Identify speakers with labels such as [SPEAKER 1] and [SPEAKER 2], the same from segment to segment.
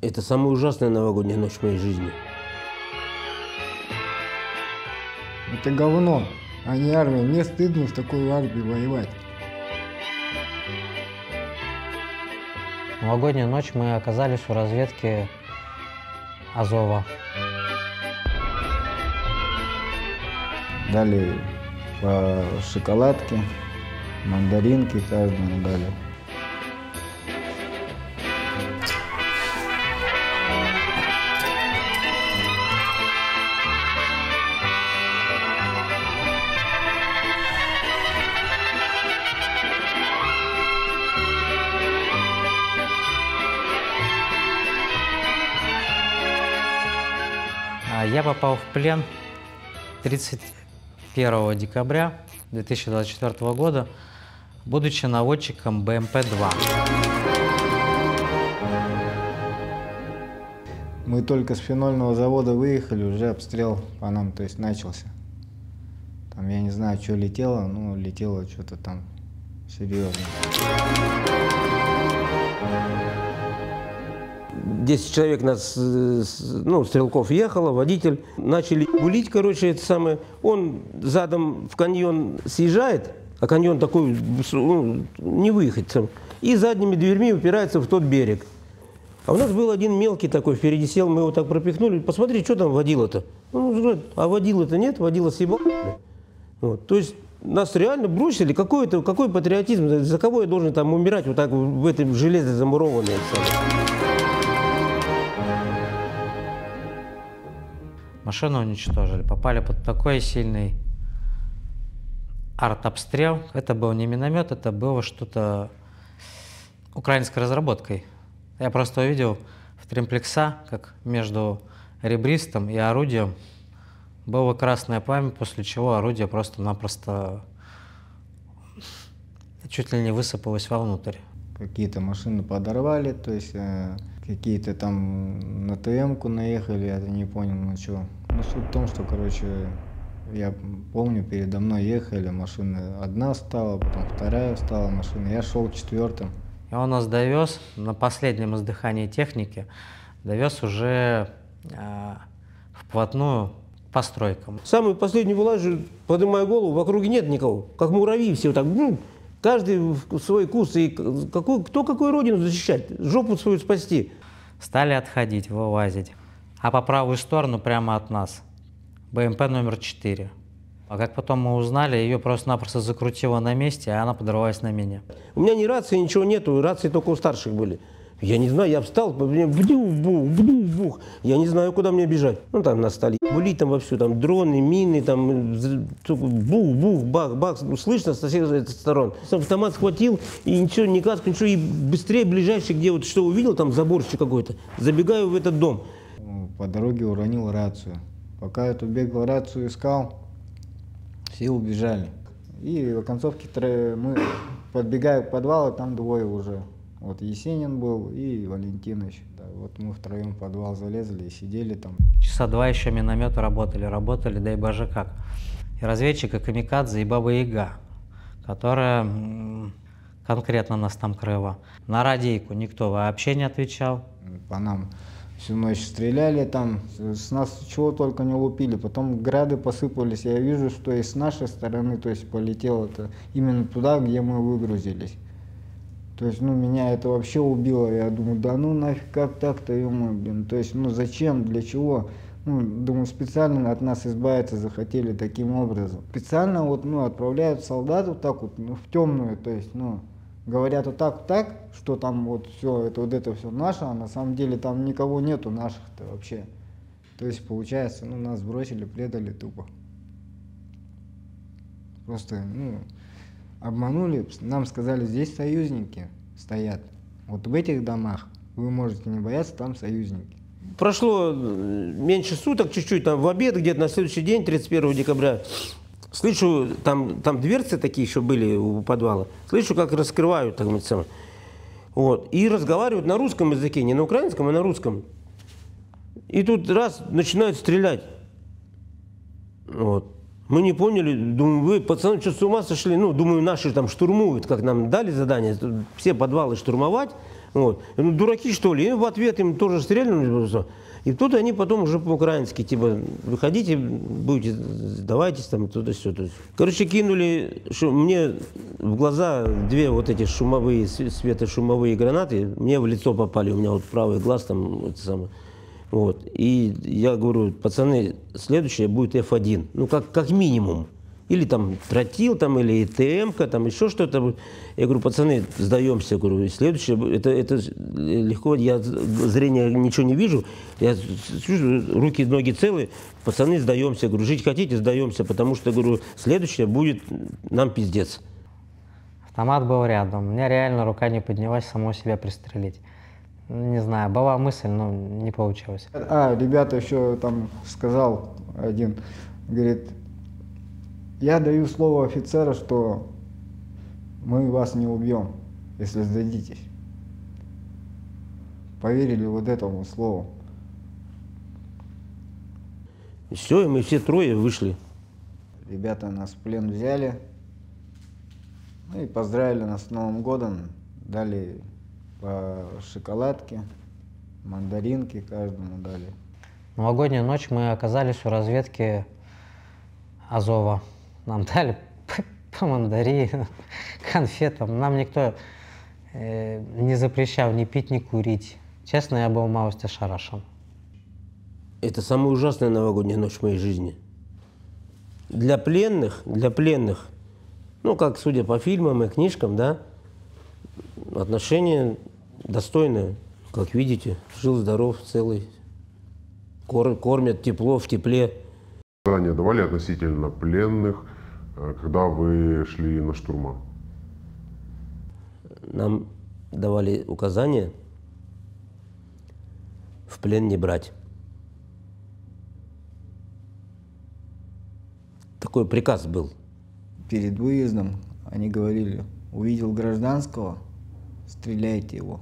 [SPEAKER 1] Это самая ужасная новогодняя ночь в моей жизни.
[SPEAKER 2] Это говно, а не армия. Мне стыдно в такой армии воевать.
[SPEAKER 3] В новогоднюю ночь мы оказались у разведки Азова.
[SPEAKER 2] Дали по шоколадке, мандаринки каждому дали.
[SPEAKER 3] Я попал в плен 31 декабря 2024 года, будучи наводчиком БМП-2.
[SPEAKER 2] Мы только с фенольного завода выехали, уже обстрел по нам, то есть начался. Там я не знаю, что летело, но летело что-то там серьезно.
[SPEAKER 1] 10 человек нас, ну, стрелков ехало, водитель. Начали гулить, короче, это самое. Он задом в каньон съезжает, а каньон такой, ну, не выехать сам. И задними дверьми упирается в тот берег. А у нас был один мелкий такой, впереди сел, мы его так пропихнули. Посмотри, что там водила-то. Он говорит, а водила-то нет, водила съебал. Вот. То есть нас реально бросили. Какой патриотизм? За кого я должен там умирать вот так в этом железе замурованное?
[SPEAKER 3] Машину уничтожили, попали под такой сильный артобстрел. Это был не миномет, это было что-то украинской разработкой. Я просто увидел в тримплекса, как между ребристом и орудием было красное пламя, после чего орудие просто-напросто чуть ли не высыпалось вовнутрь.
[SPEAKER 2] Какие-то машины подорвали, то есть какие-то там на ТМ-ку наехали, я не понял, ну что. Ну, суть в том, что, короче, я помню, передо мной ехали, машина одна встала, потом вторая встала машина, я шел четвертым.
[SPEAKER 3] И он нас довез на последнем издыхании техники, довез уже вплотную к постройкам.
[SPEAKER 1] Самый последний вылажу, поднимаю голову, в округе нет никого, как муравьи все вот так, каждый в свой куст, и кто какую родину защищать, жопу свою спасти.
[SPEAKER 3] Стали отходить, вылазить. А по правую сторону, прямо от нас, БМП номер 4. А как потом мы узнали, ее просто-напросто закрутило на месте, а она подорвалась на мине.
[SPEAKER 1] У меня ни рации, ничего нету, рации только у старших были. Я не знаю, я встал, вдух, я не знаю, куда мне бежать. Ну, там на столе. Были там вовсю, там дроны, мины, там бух, бах, бах, слышно со всех сторон. Автомат схватил, и ничего, не каску, ничего, и быстрее, ближайший, где вот что увидел, там заборчик какой-то, забегаю в этот дом.
[SPEAKER 2] По дороге уронил рацию. Пока я тут бегал, рацию искал, все убежали. И в оконцовке мы подбегаем к подвалу, там двое уже. Вот Есенин был и Валентинович. Да, вот мы втроем в подвал залезли и сидели там.
[SPEAKER 3] Часа два еще минометы работали, дай боже как. И разведчика Камикадзе, и Баба Яга, которая конкретно нас там крыла. На радийку никто вообще не отвечал.
[SPEAKER 2] По нам всю ночь стреляли там, с нас чего только не лупили. Потом грады посыпались, я вижу, что и с нашей стороны, то есть полетело это именно туда, где мы выгрузились. То есть, ну, меня это вообще убило. Я думаю, да ну нафиг, как так-то, ё-моё, блин. То есть, ну, зачем, для чего? Ну, думаю, специально от нас избавиться захотели таким образом. Специально вот, ну, отправляют солдат вот так вот, ну, в темную, то есть, ну, говорят вот так, что там вот все, это вот это все наше, а на самом деле там никого нету наших-то вообще. То есть, получается, ну, нас бросили, предали тупо. Просто, ну, обманули, нам сказали, здесь союзники стоят. Вот в этих домах вы можете не бояться, там союзники.
[SPEAKER 1] Прошло меньше суток, чуть-чуть, там в обед, где-то на следующий день, 31 декабря, слышу, там дверцы такие еще были у подвала, слышу, как раскрывают, так сказать, вот, и разговаривают на русском языке, не на украинском, а на русском. И тут раз начинают стрелять. Вот. Мы не поняли, думаю, вы, пацаны, что с ума сошли? Ну, думаю, наши там штурмуют, как нам дали задание, все подвалы штурмовать. Вот. Ну, дураки, что ли? И в ответ им тоже стреляли. И тут они потом уже по-украински, типа, выходите, будете, сдавайтесь там, туда-сюда. Короче, кинули мне в глаза две вот эти шумовые, светошумовые гранаты, мне в лицо попали, у меня вот правый глаз там, это самое. Вот. И я говорю, пацаны, следующее будет F1, ну, как минимум. Или там тротил, там, или ИТМ-ка, там еще что-то. Я говорю, пацаны, сдаемся. Говорю, следующее, это легко, я зрение ничего не вижу, я чувствую, руки, ноги целые, пацаны, сдаемся. Говорю, жить хотите, сдаемся, потому что, говорю, следующее будет нам пиздец.
[SPEAKER 3] Автомат был рядом, у меня реально рука не поднялась самого себя пристрелить. Не знаю, была мысль, но не получилось.
[SPEAKER 2] Ребята еще там сказал один, говорит, я даю слово офицера, что мы вас не убьем, если сдадитесь. Поверили вот этому слову.
[SPEAKER 1] И все, и мы все трое вышли.
[SPEAKER 2] Ребята нас в плен взяли, ну и поздравили нас с Новым годом, дали по шоколадке, мандаринки каждому дали.
[SPEAKER 3] Новогоднюю ночь мы оказались у разведки Азова. Нам дали по мандаринам, конфетам. Нам никто не запрещал ни пить, ни курить. Честно, я был малость ошарашен.
[SPEAKER 1] Это самая ужасная новогодняя ночь в моей жизни. Для пленных, ну, как судя по фильмам и книжкам, да, отношения достойные. Как видите, жил-здоров, целый. Кормят тепло, в тепле.
[SPEAKER 4] Задания давали относительно пленных, когда вы шли на штурма?
[SPEAKER 1] Нам давали указания в плен не брать. Такой приказ был.
[SPEAKER 2] Перед выездом они говорили, увидел гражданского, стреляйте его.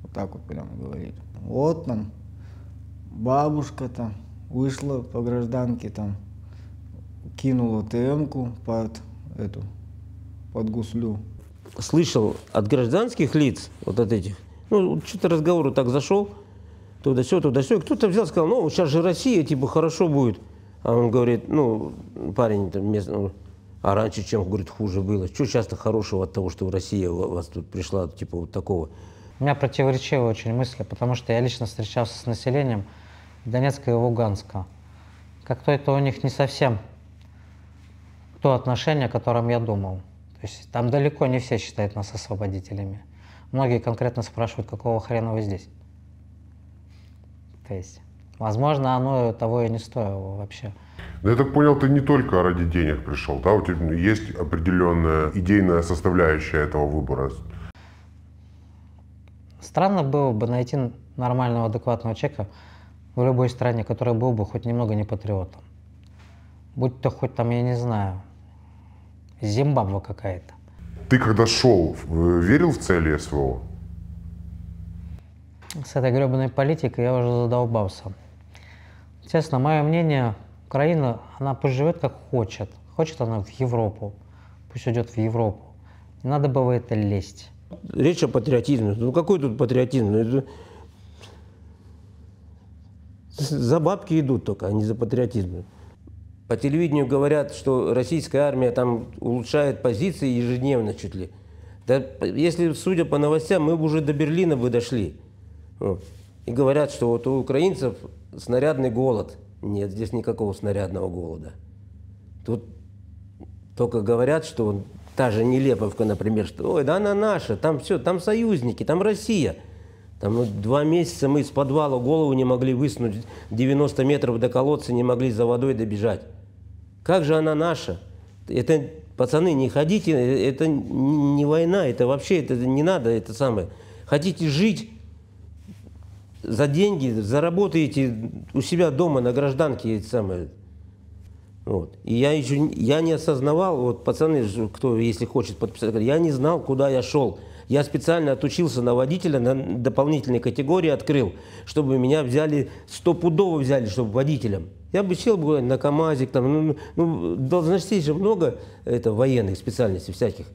[SPEAKER 2] Вот так вот прямо говорили. Вот там бабушка там вышла по гражданке, там кинула ТМ-ку под гуслю.
[SPEAKER 1] Слышал от гражданских лиц, вот от этих, ну, что-то разговор так зашел, туда-сё, кто-то взял, сказал, ну, сейчас же Россия, типа, хорошо будет. А он говорит, ну, парень там местный, а раньше, чем, говорит, хуже было. Что сейчас-то хорошего от того, что Россия у вас тут пришла, типа, вот такого?
[SPEAKER 3] У меня противоречивые очень мысли, потому что я лично встречался с населением Донецка и Луганска. Как-то это у них не совсем то отношение, о котором я думал. То есть там далеко не все считают нас освободителями. Многие конкретно спрашивают, какого хрена вы здесь. То есть, возможно, оно того и не стоило вообще.
[SPEAKER 4] Но я так понял, ты не только ради денег пришел, да? У тебя есть определенная идейная составляющая этого выбора.
[SPEAKER 3] Странно было бы найти нормального, адекватного человека в любой стране, который был бы хоть немного не патриотом. Будь то хоть там, я не знаю, Зимбабве какая-то.
[SPEAKER 4] Ты когда шел, верил в цели СВО?
[SPEAKER 3] С этой гребаной политикой я уже задолбался. Честно, мое мнение, Украина, она пусть живет как хочет. Хочет она в Европу, пусть идет в Европу. Не надо было это лезть.
[SPEAKER 1] Речь о патриотизме. Ну какой тут патриотизм? Это... За бабки идут только, а не за патриотизм. По телевидению говорят, что российская армия там улучшает позиции ежедневно чуть ли. Да, если, судя по новостям, мы бы уже до Берлина бы дошли. Вот. И говорят, что вот у украинцев снарядный голод. Нет, здесь никакого снарядного голода. Тут только говорят, что та же Нелеповка, например, что ой, да она наша, там все, там союзники, там Россия. Там 2 месяца мы из подвала голову не могли высунуть, 90 метров до колодца не могли за водой добежать. Как же она наша? Это, пацаны, не ходите, это не война, это вообще, это не надо, это самое. Хотите жить за деньги, заработаете у себя дома на гражданке, это самое. Вот. И я не осознавал, вот пацаны, кто, если хочет подписать, я не знал, куда я шел. Я специально отучился на водителя, на дополнительной категории открыл, чтобы меня взяли, стопудово взяли, чтобы водителем. Я бы сел бы на КамАЗик, там, должностей же много, это военных специальностей всяких.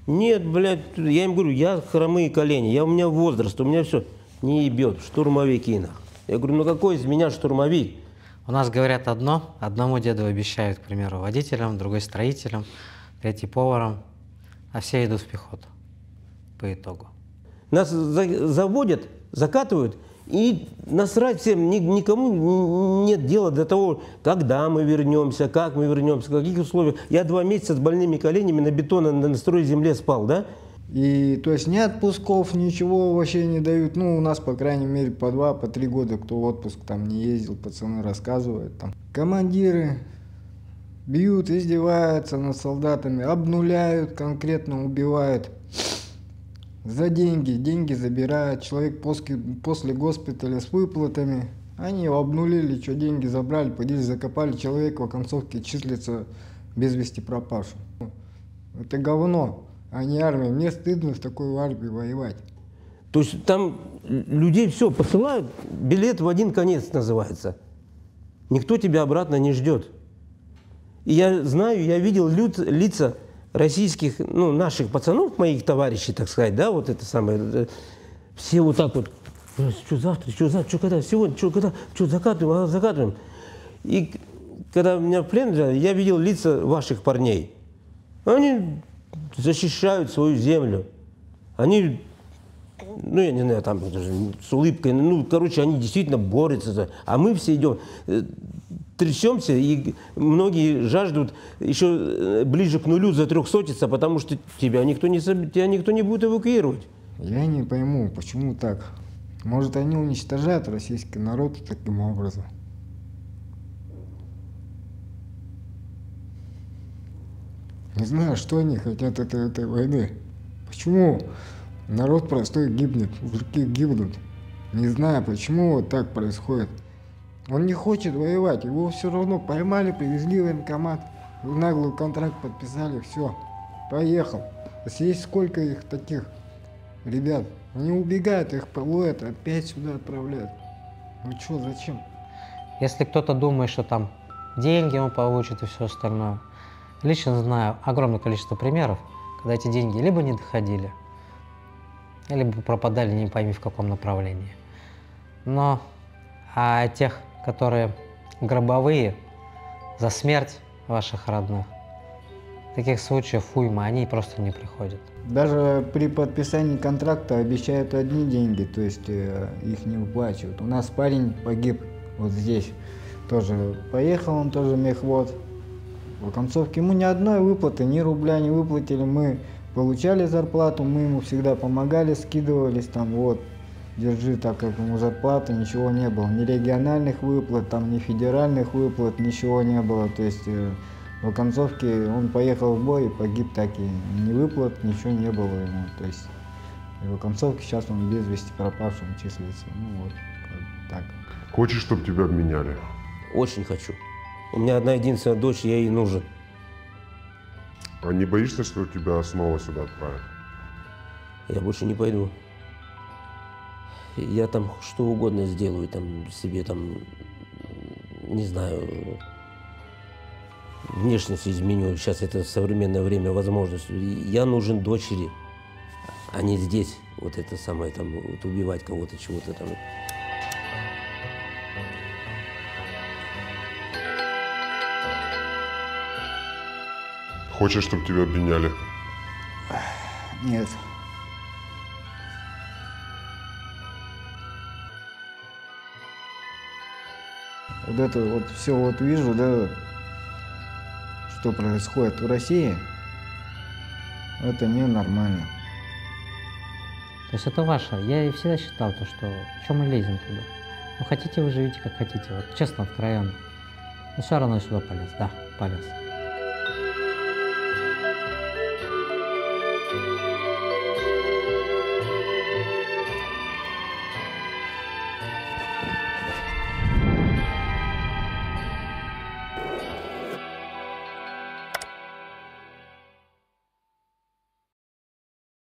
[SPEAKER 1] Нет, блядь, я им говорю, я хромые колени, у меня возраст, у меня все. Не ебет, штурмовики нах. Я говорю, ну какой из меня штурмовик?
[SPEAKER 3] У нас говорят одно, одному деду обещают, к примеру, водителям, другой строителям, третий поваром, а все идут в пехоту по итогу.
[SPEAKER 1] Нас заводят, закатывают, и насрать всем, никому нет дела до того, когда мы вернемся, как мы вернемся, в каких условиях. Я 2 месяца с больными коленями на бетоне, на строй земле спал, да?
[SPEAKER 2] И то есть ни отпусков, ничего вообще не дают. Ну, у нас, по крайней мере, по 2, по 3 года, кто в отпуск там не ездил, пацаны рассказывают. Там. Командиры бьют, издеваются над солдатами, обнуляют, конкретно убивают. За деньги забирают. Человек после госпиталя с выплатами. Они его обнулили, что деньги забрали, пойдили, закопали. Человек в оконцовке числится без вести пропавшим. Это говно. А не армия. Мне стыдно в такой армии воевать.
[SPEAKER 1] То есть там людей все посылают, билет в один конец называется. Никто тебя обратно не ждет. И я знаю, я видел лица российских, ну, наших пацанов, моих товарищей, так сказать, да, вот это самое, все вот так вот, что завтра, что когда, сегодня, что когда, что закатываем. И когда меня в плен взяли, я видел лица ваших парней. Они защищают свою землю. Они, ну, я не знаю, там с улыбкой, ну, короче, они действительно борются. А мы все идем, трясемся, и многие жаждут еще ближе к нулю затрехсотиться, потому что тебя никто не будет эвакуировать.
[SPEAKER 2] Я не пойму, почему так. Может, они уничтожают российский народ таким образом. Не знаю, что они хотят от этой войны. Почему народ простой гибнет, мужики гибнут. Не знаю, почему вот так происходит. Он не хочет воевать, его все равно поймали, привезли в военкомат, в наглый контракт подписали, все, поехал. Есть сколько их таких ребят. Они убегают, их ловят, опять сюда отправляют. Ну что, зачем?
[SPEAKER 3] Если кто-то думает, что там деньги он получит и все остальное, лично знаю огромное количество примеров, когда эти деньги либо не доходили, либо пропадали не пойми в каком направлении. Но тех, которые гробовые за смерть ваших родных, таких случаев уйма, они просто не приходят.
[SPEAKER 2] Даже при подписании контракта обещают одни деньги, то есть их не выплачивают. У нас парень погиб вот здесь, тоже поехал, он тоже мехвод. В оконцовке ему ни одной выплаты, ни рубля не выплатили. Мы получали зарплату, мы ему всегда помогали, скидывались там, вот, держи, так как ему зарплаты, ничего не было. Ни региональных выплат, там, ни федеральных выплат, ничего не было. То есть в оконцовке он поехал в бой и погиб, так и ни выплат, ничего не было ему. То есть в оконцовке сейчас он без вести пропавшим числится. Ну вот, так.
[SPEAKER 4] Хочешь, чтобы тебя обменяли?
[SPEAKER 1] Очень хочу. У меня одна единственная дочь, я ей нужен.
[SPEAKER 4] А не боишься, что тебя снова сюда отправят?
[SPEAKER 1] Я больше не пойду. Я там что угодно сделаю, там себе там, не знаю, внешность изменю. Сейчас это современное время возможность. Я нужен дочери, а не здесь. Вот это самое, там, вот убивать кого-то, чего-то там.
[SPEAKER 4] Хочешь, чтобы тебя обменяли?
[SPEAKER 2] Нет. Вот это вот все вот вижу, да, что происходит в России, это ненормально.
[SPEAKER 3] То есть это ваше. Я и всегда считал, то, что чем мы лезем туда. Ну хотите вы живите как хотите, вот честно, откровенно. Но все равно я сюда полез, да, полез.